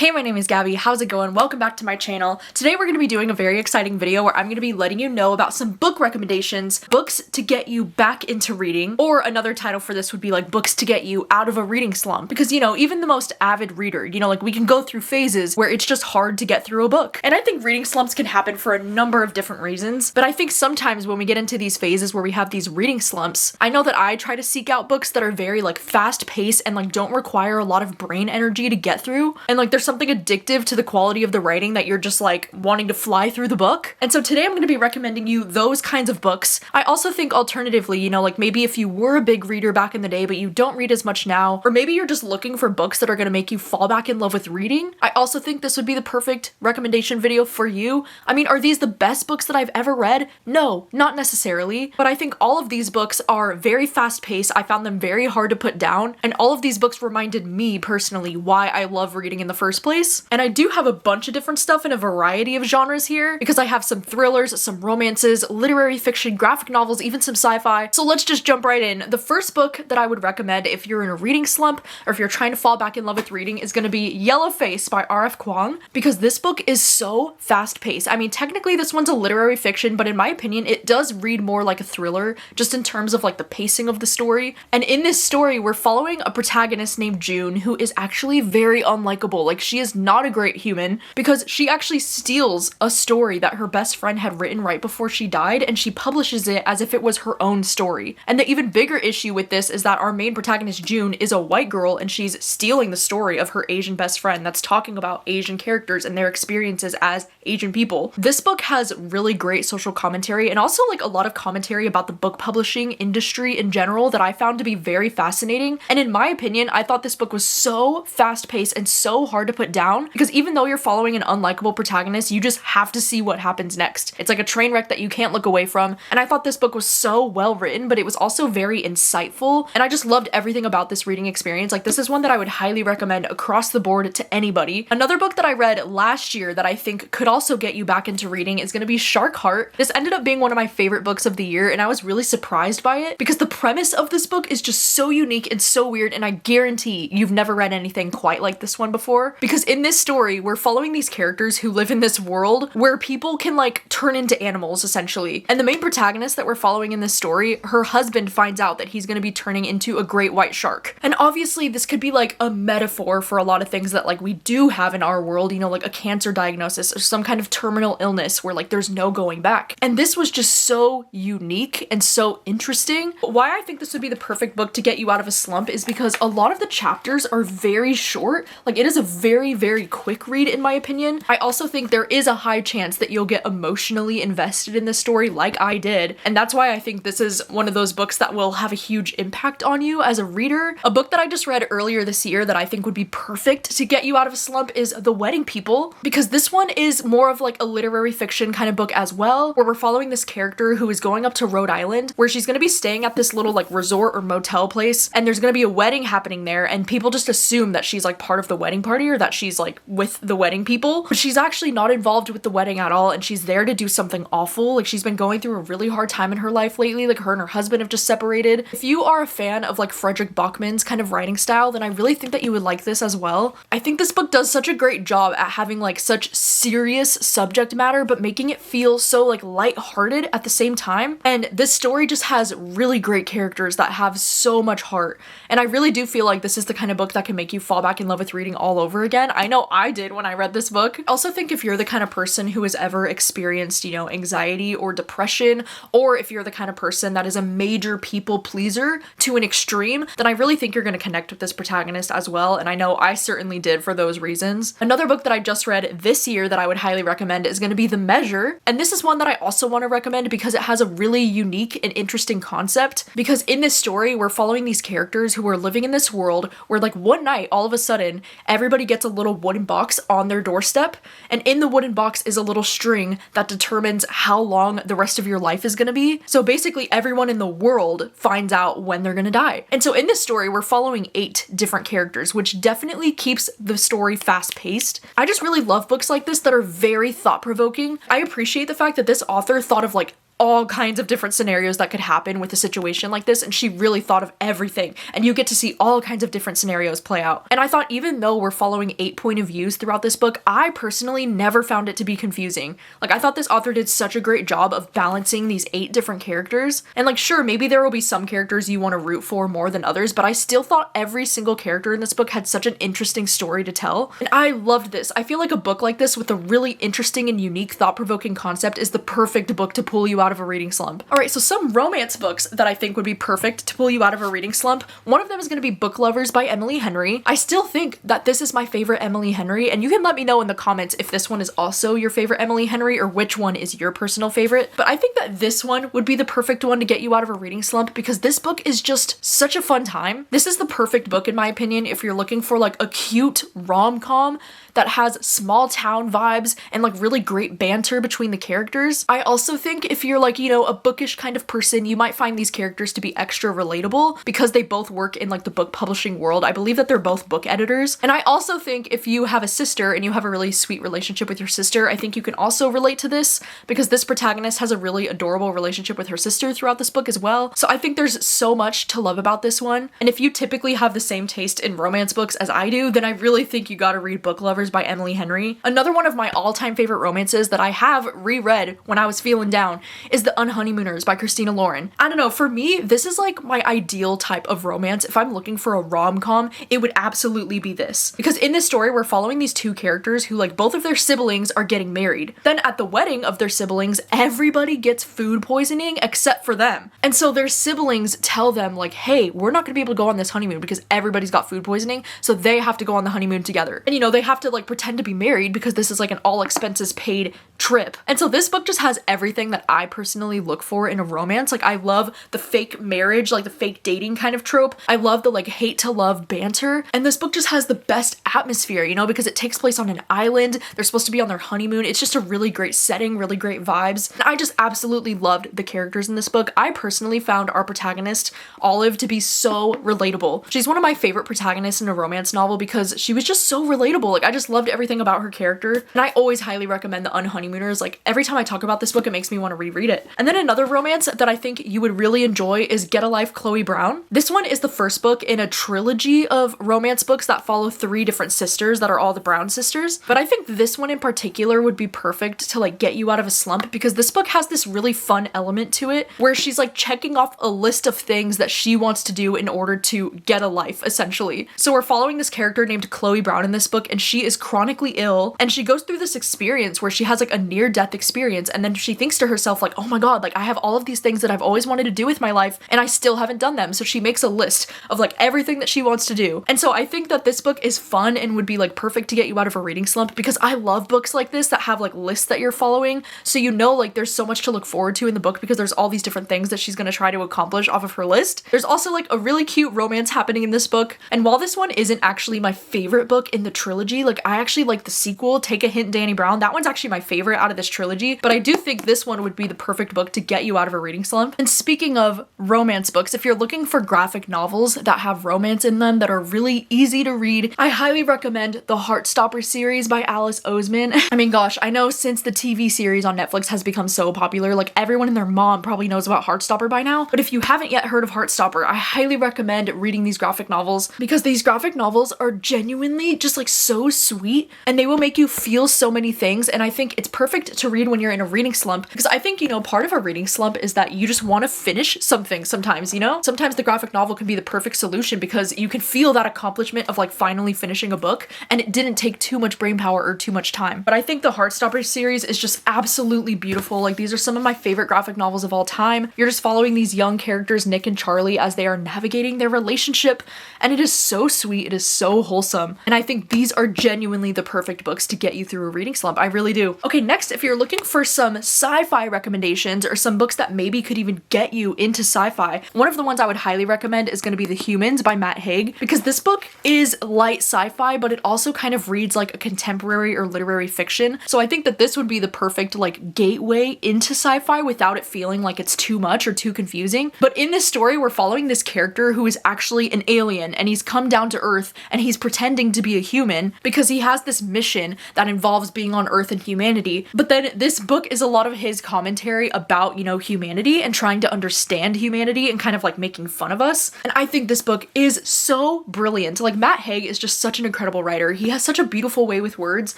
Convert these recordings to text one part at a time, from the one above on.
Hey, my name is Gabby. How's it going? Welcome back to my channel. Today we're going to be doing a very exciting video where I'm going to be letting you know about some book recommendations, books to get you back into reading, or another title for this would be like books to get you out of a reading slump. Because, even the most avid reader, like we can go through phases where it's just hard to get through a book. And I think reading slumps can happen for a number of different reasons, but I think sometimes when we get into these phases where we have these reading slumps, I know that I try to seek out books that are very fast paced and don't require a lot of brain energy to get through. And there's something addictive to the quality of the writing that you're just wanting to fly through the book. And so today I'm going to be recommending you those kinds of books. I also think alternatively, maybe if you were a big reader back in the day but you don't read as much now, or maybe you're just looking for books that are going to make you fall back in love with reading, I also think this would be the perfect recommendation video for you. I mean, are these the best books that I've ever read? No, not necessarily, but I think all of these books are very fast paced. I found them very hard to put down, and all of these books reminded me personally why I love reading in the first place. And I do have a bunch of different stuff in a variety of genres here, because I have some thrillers, some romances, literary fiction, graphic novels, even some sci-fi. So let's just jump right in. The first book that I would recommend if you're in a reading slump or if you're trying to fall back in love with reading is going to be Yellow Face by R.F. Kuang, because this book is so fast paced. I mean, technically this one's a literary fiction, but in my opinion, it does read more like a thriller, just in terms of the pacing of the story. And in this story, we're following a protagonist named June who is actually very unlikable. She is not a great human, because she actually steals a story that her best friend had written right before she died, and she publishes it as if it was her own story. And the even bigger issue with this is that our main protagonist June is a white girl, and she's stealing the story of her Asian best friend that's talking about Asian characters and their experiences as Asian people. This book has really great social commentary, and also a lot of commentary about the book publishing industry in general that I found to be very fascinating. And in my opinion, I thought this book was so fast paced and so hard to put down, because even though you're following an unlikable protagonist, you just have to see what happens next. It's like a train wreck that you can't look away from. And I thought this book was so well written, but it was also very insightful. And I just loved everything about this reading experience. This is one that I would highly recommend across the board to anybody. Another book that I read last year that I think could also get you back into reading is going to be Shark Heart. This ended up being one of my favorite books of the year, and I was really surprised by it because the premise of this book is just so unique and so weird, and I guarantee you've never read anything quite like this one before. Because in this story, we're following these characters who live in this world where people can turn into animals essentially. And the main protagonist that we're following in this story, her husband finds out that he's going to be turning into a great white shark. And obviously this could be a metaphor for a lot of things that we do have in our world, a cancer diagnosis or some kind of terminal illness where there's no going back. And this was just so unique and so interesting. Why I think this would be the perfect book to get you out of a slump is because a lot of the chapters are very short. It is a very, very quick read in my opinion. I also think there is a high chance that you'll get emotionally invested in this story like I did. And that's why I think this is one of those books that will have a huge impact on you as a reader. A book that I just read earlier this year that I think would be perfect to get you out of a slump is The Wedding People, because this one is more of a literary fiction kind of book as well, where we're following this character who is going up to Rhode Island, where she's going to be staying at this little resort or motel place, and there's going to be a wedding happening there, and people just assume that she's part of the wedding party, or that she's with the wedding people, but she's actually not involved with the wedding at all, and she's there to do something awful. She's been going through a really hard time in her life lately. Her and her husband have just separated. If you are a fan of Frederick Bachman's kind of writing style, then I really think that you would like this as well. I think this book does such a great job at having such serious subject matter, but making it feel so lighthearted at the same time. And this story just has really great characters that have so much heart. And I really do feel this is the kind of book that can make you fall back in love with reading all over again. I know I did when I read this book. I also think if you're the kind of person who has ever experienced, anxiety or depression, or if you're the kind of person that is a major people pleaser to an extreme, then I really think you're going to connect with this protagonist as well. And I know I certainly did for those reasons. Another book that I just read this year that I would highly recommend is going to be The Measure. And this is one that I also want to recommend because it has a really unique and interesting concept. Because in this story, we're following these characters who are living in this world where one night, all of a sudden, everybody gets a little wooden box on their doorstep. And in the wooden box is a little string that determines how long the rest of your life is going to be. So basically everyone in the world finds out when they're going to die. And so in this story, we're following 8 different characters, which definitely keeps the story fast paced. I just really love books like this that are very thought provoking. I appreciate the fact that this author thought of all kinds of different scenarios that could happen with a situation like this, and she really thought of everything, and you get to see all kinds of different scenarios play out. And I thought even though we're following 8 point of views throughout this book, I personally never found it to be confusing. Like, I thought this author did such a great job of balancing these 8 different characters, and like, sure, maybe there will be some characters you want to root for more than others, but I still thought every single character in this book had such an interesting story to tell, and I loved this. I feel like a book like this with a really interesting and unique thought-provoking concept is the perfect book to pull you out of a reading slump. Alright, so some romance books that I think would be perfect to pull you out of a reading slump. One of them is going to be Book Lovers by Emily Henry. I still think that this is my favorite Emily Henry, and you can let me know in the comments if this one is also your favorite Emily Henry or which one is your personal favorite. But I think that this one would be the perfect one to get you out of a reading slump because this book is just such a fun time. This is the perfect book in my opinion if you're looking for like a cute rom-com that has small town vibes and like really great banter between the characters. I also think if you're like, you know, a bookish kind of person, you might find these characters to be extra relatable because they both work in like the book publishing world. I believe that they're both book editors. And I also think if you have a sister and you have a really sweet relationship with your sister, I think you can also relate to this because this protagonist has a really adorable relationship with her sister throughout this book as well. So I think there's so much to love about this one. And if you typically have the same taste in romance books as I do, then I really think you gotta read Book Lovers by Emily Henry. Another one of my all-time favorite romances that I have reread when I was feeling down is The Unhoneymooners by Christina Lauren. I don't know, for me, this is like my ideal type of romance. If I'm looking for a rom-com, it would absolutely be this. Because in this story, we're following these 2 characters who like both of their siblings are getting married. Then at the wedding of their siblings, everybody gets food poisoning except for them. And so their siblings tell them like, hey, we're not gonna be able to go on this honeymoon because everybody's got food poisoning, so they have to go on the honeymoon together. And you know, they have to like pretend to be married because this is like an all expenses paid trip. And so this book just has everything that I personally look for in a romance. Like, I love the fake marriage, like the fake dating kind of trope. I love the like hate to love banter. And this book just has the best atmosphere, you know, because it takes place on an island. They're supposed to be on their honeymoon. It's just a really great setting, really great vibes. And I just absolutely loved the characters in this book. I personally found our protagonist, Olive, to be so relatable. She's one of my favorite protagonists in a romance novel because she was just so relatable. Like, I just loved everything about her character. And I always highly recommend The Unhoneymooners. Like, every time I talk about this book, it makes me want to reread it. And then another romance that I think you would really enjoy is Get a Life, Chloe Brown. This one is the first book in a trilogy of romance books that follow 3 different sisters that are all the Brown sisters. But I think this one in particular would be perfect to like get you out of a slump because this book has this really fun element to it where she's like checking off a list of things that she wants to do in order to get a life, essentially. So we're following this character named Chloe Brown in this book, and she is chronically ill, and she goes through this experience where she has like a near-death experience, and then she thinks to herself like, oh my god, like I have all of these things that I've always wanted to do with my life and I still haven't done them. So she makes a list of like everything that she wants to do. And so I think that this book is fun and would be like perfect to get you out of a reading slump because I love books like this that have like lists that you're following, so you know like there's so much to look forward to in the book because there's all these different things that she's going to try to accomplish off of her list. There's also like a really cute romance happening in this book, and while this one isn't actually my favorite book in the trilogy, like I actually like the sequel, Take a Hint, Danny Brown. That one's actually my favorite out of this trilogy, but I do think this one would be the perfect book to get you out of a reading slump. And speaking of romance books, if you're looking for graphic novels that have romance in them that are really easy to read, I highly recommend the Heartstopper series by Alice Oseman. I mean, gosh, I know since the TV series on Netflix has become so popular, like everyone and their mom probably knows about Heartstopper by now, but if you haven't yet heard of Heartstopper, I highly recommend reading these graphic novels because these graphic novels are genuinely just like so sweet and they will make you feel so many things. And I think it's perfect to read when you're in a reading slump because I think, you know, part of a reading slump is that you just want to finish something sometimes, you know? Sometimes the graphic novel can be the perfect solution because you can feel that accomplishment of like finally finishing a book and it didn't take too much brain power or too much time. But I think the Heartstopper series is just absolutely beautiful. Like, these are some of my favorite graphic novels of all time. You're just following these young characters, Nick and Charlie, as they are navigating their relationship, and it is so sweet, it is so wholesome, and I think these are genuinely the perfect books to get you through a reading slump. I really do. Okay, next, if you're looking for some sci-fi recommendations or some books that maybe could even get you into sci-fi, one of the ones I would highly recommend is going to be The Humans by Matt Haig, because this book is light sci-fi, but it also kind of reads like a contemporary or literary fiction. So I think that this would be the perfect like gateway into sci-fi without it feeling like it's too much or too confusing. But in this story, we're following this character who is actually an alien, and he's come down to Earth and he's pretending to be a human because he has this mission that involves being on Earth and humanity, humanity. But then this book is a lot of his commentary about, you know, humanity and trying to understand humanity and kind of like making fun of us. And I think this book is so brilliant. Like, Matt Haig is just such an incredible writer. He has such a beautiful way with words.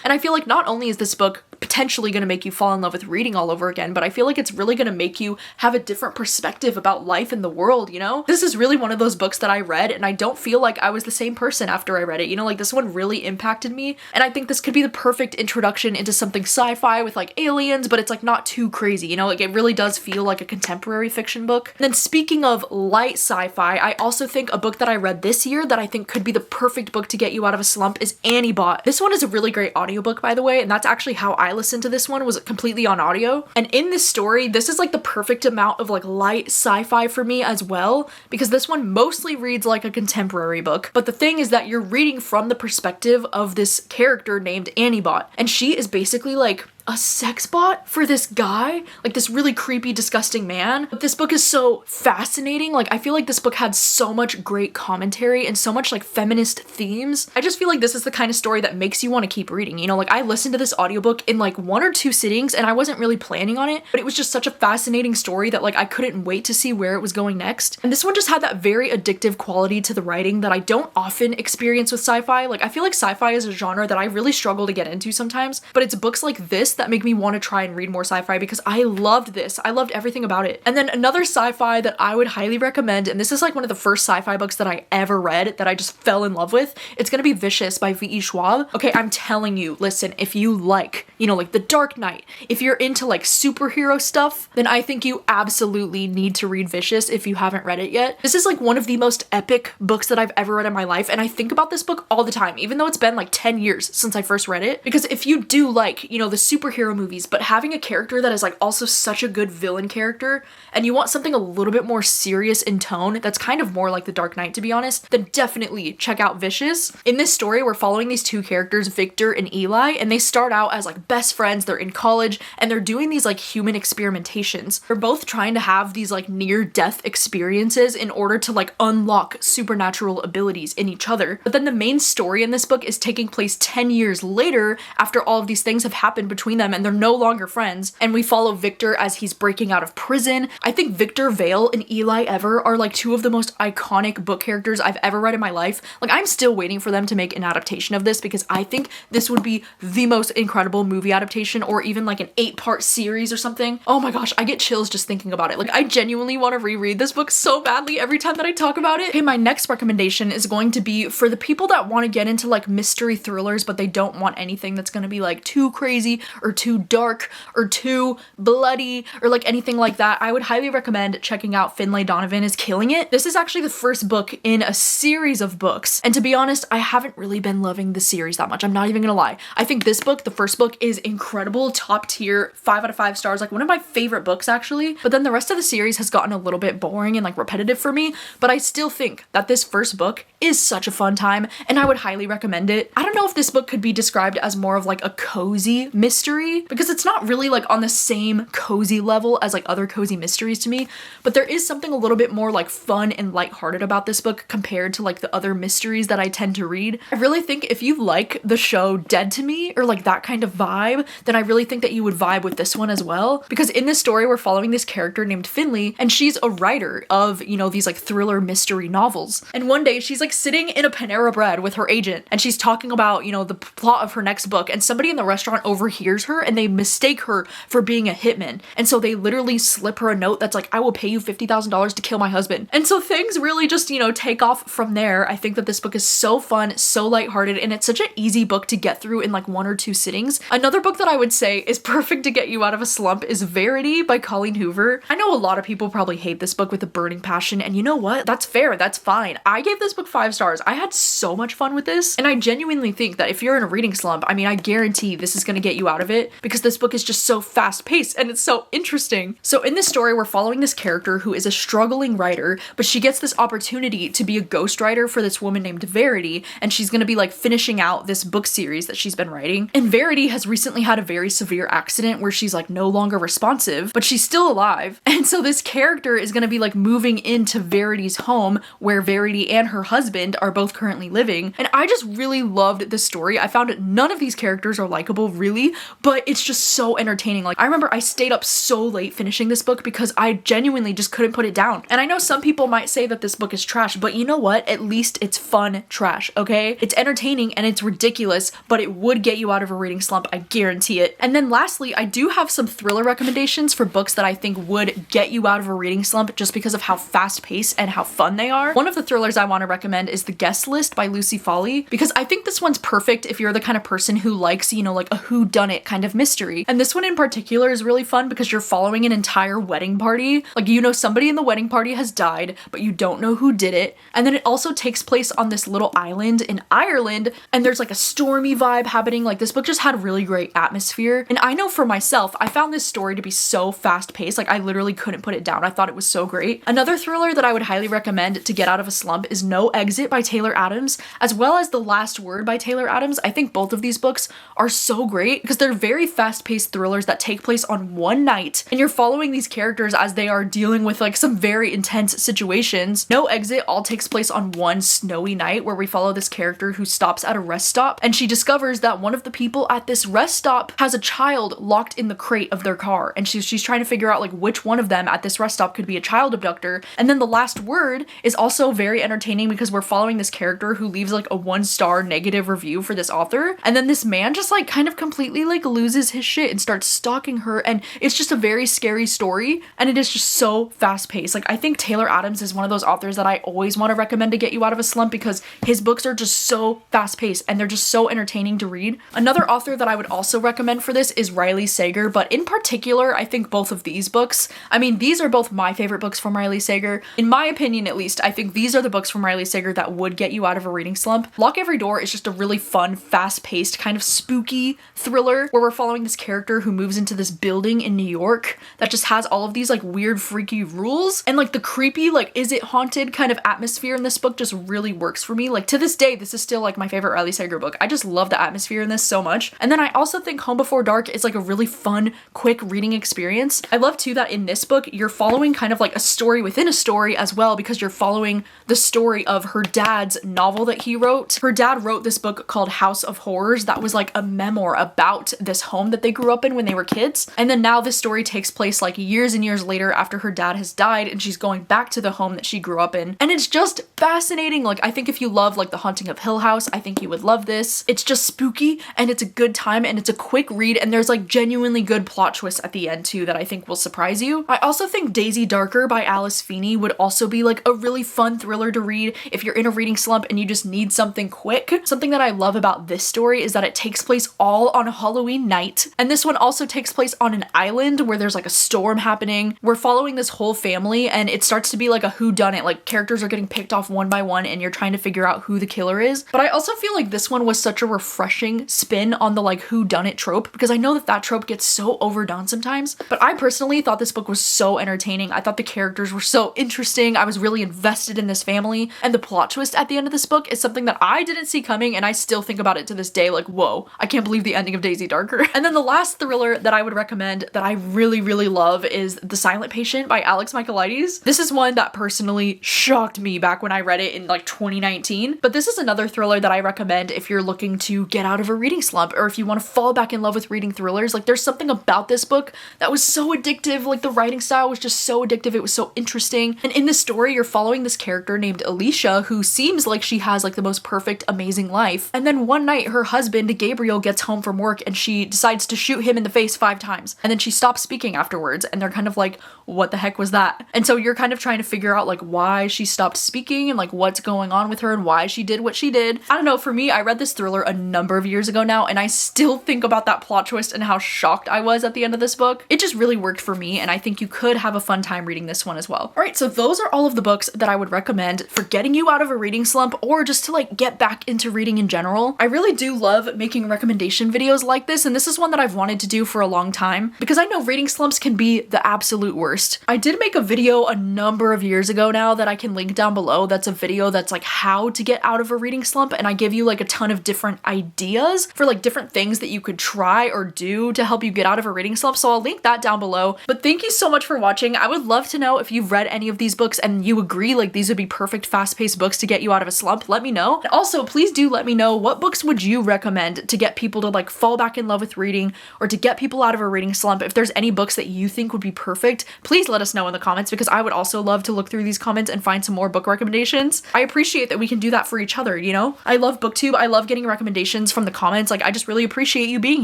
And I feel like not only is this book potentially going to make you fall in love with reading all over again, but I feel like it's really going to make you have a different perspective about life and the world, you know? This is really one of those books that I read and I don't feel like I was the same person after I read it, you know? Like, this one really impacted me, and I think this could be the perfect introduction into something sci-fi with like aliens, but it's like not too crazy, you know? Like, it really does feel like a contemporary fiction book. And then speaking of light sci-fi, I also think a book that I read this year that I think could be the perfect book to get you out of a slump is Annie Bot. This one is a really great audiobook, by the way, and that's actually how I listened to this one, was completely on audio. And in this story, this is like the perfect amount of like light sci-fi for me as well, because this one mostly reads like a contemporary book. But the thing is that you're reading from the perspective of this character named Annie Bot, and she is basically like a sex bot for this guy, like this really creepy, disgusting man. But this book is so fascinating. Like, I feel like this book had so much great commentary and so much like feminist themes. I just feel like this is the kind of story that makes you want to keep reading, you know? Like, I listened to this audiobook in like 1 or 2 sittings and I wasn't really planning on it, but it was just such a fascinating story that like I couldn't wait to see where it was going next. And this one just had that very addictive quality to the writing that I don't often experience with sci-fi. Like, I feel like sci-fi is a genre that I really struggle to get into sometimes, but it's books like this that make me want to try and read more sci-fi because I loved this. I loved everything about it. And then another sci-fi that I would highly recommend, and this is like one of the first sci-fi books that I ever read that I just fell in love with, it's gonna be Vicious by V.E. Schwab. Okay, I'm telling you, listen, if you like, you know, like The Dark Knight, if you're into like superhero stuff, then I think you absolutely need to read Vicious if you haven't read it yet. This is like one of the most epic books that I've ever read in my life, and I think about this book all the time, even though it's been like 10 years since I first read it, because if you do like, you know, the superhero movies, but having a character that is like also such a good villain character, and you want something a little bit more serious in tone that's kind of more like The Dark Knight, to be honest, then definitely check out Vicious. In this story, we're following these 2 characters, Victor and Eli, and they start out as like best friends. They're in college and they're doing these like human experimentations. They're both trying to have these like near-death experiences in order to like unlock supernatural abilities in each other. But then the main story in this book is taking place 10 years later after all of these things have happened between them, and they're no longer friends. And we follow Victor as he's breaking out of prison. I think Victor Vale and Eli Ever are like 2 of the most iconic book characters I've ever read in my life. Like, I'm still waiting for them to make an adaptation of this because I think this would be the most incredible movie adaptation, or even like an 8-part series or something. Oh my gosh, I get chills just thinking about it. Like, I genuinely want to reread this book so badly every time that I talk about it. Okay, my next recommendation is going to be for the people that want to get into like mystery thrillers, but they don't want anything that's going to be like too crazy or too dark or too bloody or like anything like that. I would highly recommend checking out Finlay Donovan is Killing It. This is actually the first book in a series of books, and to be honest, I haven't really been loving the series that much. I'm not even gonna lie. I think this book, the first book, is incredible, top tier, 5 out of 5 stars, like one of my favorite books actually, but then the rest of the series has gotten a little bit boring and like repetitive for me, but I still think that this first book is such a fun time and I would highly recommend it. I don't know if this book could be described as more of like a cozy mystery, because it's not really like on the same cozy level as like other cozy mysteries to me, but there is something a little bit more like fun and lighthearted about this book compared to like the other mysteries that I tend to read. I really think if you like the show Dead to Me or like that kind of vibe, then I really think that you would vibe with this one as well, because in this story we're following this character named Finley, and she's a writer of, you know, these like thriller mystery novels. And one day she's like sitting in a Panera Bread with her agent and she's talking about, you know, the plot of her next book, and somebody in the restaurant overhears her and they mistake her for being a hitman. And so they literally slip her a note that's like, I will pay you $50,000 to kill my husband. And so things really just, you know, take off from there. I think that this book is so fun, so lighthearted, and it's such an easy book to get through in like 1 or 2 sittings. Another book that I would say is perfect to get you out of a slump is Verity by Colleen Hoover. I know a lot of people probably hate this book with a burning passion, and you know what? That's fair, that's fine. I gave this book 5 stars. I had so much fun with this, and I genuinely think that if you're in a reading slump, I mean, I guarantee this is gonna get you out of it, because this book is just so fast-paced and it's so interesting. So in this story, we're following this character who is a struggling writer, but she gets this opportunity to be a ghostwriter for this woman named Verity, and she's gonna be like finishing out this book series that she's been writing. And Verity has recently had a very severe accident where she's like no longer responsive, but she's still alive. And so this character is gonna be like moving into Verity's home where Verity and her husband are both currently living. And I just really loved this story. I found none of these characters are likable really, but it's just so entertaining. Like, I remember I stayed up so late finishing this book because I genuinely just couldn't put it down. And I know some people might say that this book is trash, but you know what? At least it's fun trash, okay? It's entertaining and it's ridiculous, but it would get you out of a reading slump, I guarantee it. And then lastly, I do have some thriller recommendations for books that I think would get you out of a reading slump just because of how fast-paced and how fun they are. One of the thrillers I want to recommend is The Guest List by Lucy Foley, because I think this one's perfect if you're the kind of person who likes, you know, like a whodunit kind of mystery. And this one in particular is really fun because you're following an entire wedding party. Like, you know, somebody in the wedding party has died, but you don't know who did it. And then it also takes place on this little island in Ireland, and there's like a stormy vibe happening. Like, this book just had really great atmosphere. And I know for myself, I found this story to be so fast-paced. Like, I literally couldn't put it down. I thought it was so great. Another thriller that I would highly recommend to get out of a slump is No Exit by Taylor Adams, as well as The Last Word by Taylor Adams. I think both of these books are so great because they're very fast-paced thrillers that take place on one night, and you're following these characters as they are dealing with like some very intense situations. No Exit all takes place on one snowy night where we follow this character who stops at a rest stop, and she discovers that one of the people at this rest stop has a child locked in the crate of their car, and she's trying to figure out like which one of them at this rest stop could be a child abductor. And then The Last Word is also very entertaining because we're following this character who leaves like a 1-star negative review for this author, and then this man just like kind of completely like loses his shit and starts stalking her, and it's just a very scary story, and it is just so fast-paced. Like, I think Taylor Adams is one of those authors that I always want to recommend to get you out of a slump because his books are just so fast-paced and they're just so entertaining to read. Another author that I would also recommend for this is Riley Sager, but in particular, I think both of these books, I mean, these are both my favorite books from Riley Sager. In my opinion, at least, I think these are the books from Riley Sager that would get you out of a reading slump. Lock Every Door is just a really fun, fast-paced, kind of spooky thriller where we're following this character who moves into this building in New York that just has all of these like weird, freaky rules, and like the creepy, like, is it haunted kind of atmosphere in this book just really works for me. Like, to this day, this is still like my favorite Riley Sager book. I just love the atmosphere in this so much. And then I also think Home Before Dark is like a really fun, quick reading experience. I love too that in this book, you're following kind of like a story within a story as well, because you're following the story of her dad's novel that he wrote. Her dad wrote this book called House of Horrors that was like a memoir about this home that they grew up in when they were kids. And then now this story takes place like years and years later after her dad has died, and she's going back to the home that she grew up in. And it's just fascinating. Like, I think if you love like The Haunting of Hill House, I think you would love this. It's just spooky and it's a good time and it's a quick read, and there's like genuinely good plot twists at the end too that I think will surprise you. I also think Daisy Darker by Alice Feeney would also be like a really fun thriller to read if you're in a reading slump and you just need something quick. Something that I love about this story is that it takes place all on Halloween night, and this one also takes place on an island where there's like a storm happening. We're following this whole family and it starts to be like a whodunit, like characters are getting picked off one by one and you're trying to figure out who the killer is. But I also feel like this one was such a refreshing spin on the like whodunit trope, because I know that that trope gets so overdone sometimes, but I personally thought this book was so entertaining. I thought the characters were so interesting. I was really invested in this family, and the plot twist at the end of this book is something that I didn't see coming, and I still think about it to this day, like, whoa, I can't believe the ending of Daisy Darker. And then the last thriller that I would recommend that I really, really love is The Silent Patient by Alex Michaelides. This is one that personally shocked me back when I read it in like 2019, but this is another thriller that I recommend if you're looking to get out of a reading slump, or if you want to fall back in love with reading thrillers. Like, there's something about this book that was so addictive. Like, the writing style was just so addictive. It was so interesting. And in this story, you're following this character named Alicia who seems like she has like the most perfect, amazing life. And then one night her husband, Gabriel, gets home from work and she decides to shoot him in the face 5 times. And then she stops speaking afterwards, and they're kind of like, what the heck was that? And so you're kind of trying to figure out like why she stopped speaking and like what's going on with her and why she did what she did. I don't know, for me, I read this thriller a number of years ago now, and I still think about that plot twist and how shocked I was at the end of this book. It just really worked for me, and I think you could have a fun time reading this one as well. All right, so those are all of the books that I would recommend for getting you out of a reading slump, or just to like get back into reading in general. I really do love making recommendation videos like this, and this is one that I've wanted to do for a long time because I know reading slumps can be the absolute worst. I did make a video a number of years ago now that I can link down below. That's a video that's like how to get out of a reading slump, and I give you like a ton of different ideas for like different things that you could try or do to help you get out of a reading slump, so I'll link that down below. But thank you so much for watching. I would love to know if you've read any of these books and you agree like these would be perfect fast-paced books to get you out of a slump. Let me know. And also, please do let me know, what books would you recommend to get people to like fall back in in love with reading or to get people out of a reading slump, if there's any books that you think would be perfect, please let us know in the comments, because I would also love to look through these comments and find some more book recommendations. I appreciate that we can do that for each other, you know? I love booktube. I love getting recommendations from the comments. Like, I just really appreciate you being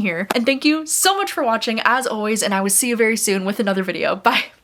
here. And thank you so much for watching as always, and I will see you very soon with another video. Bye.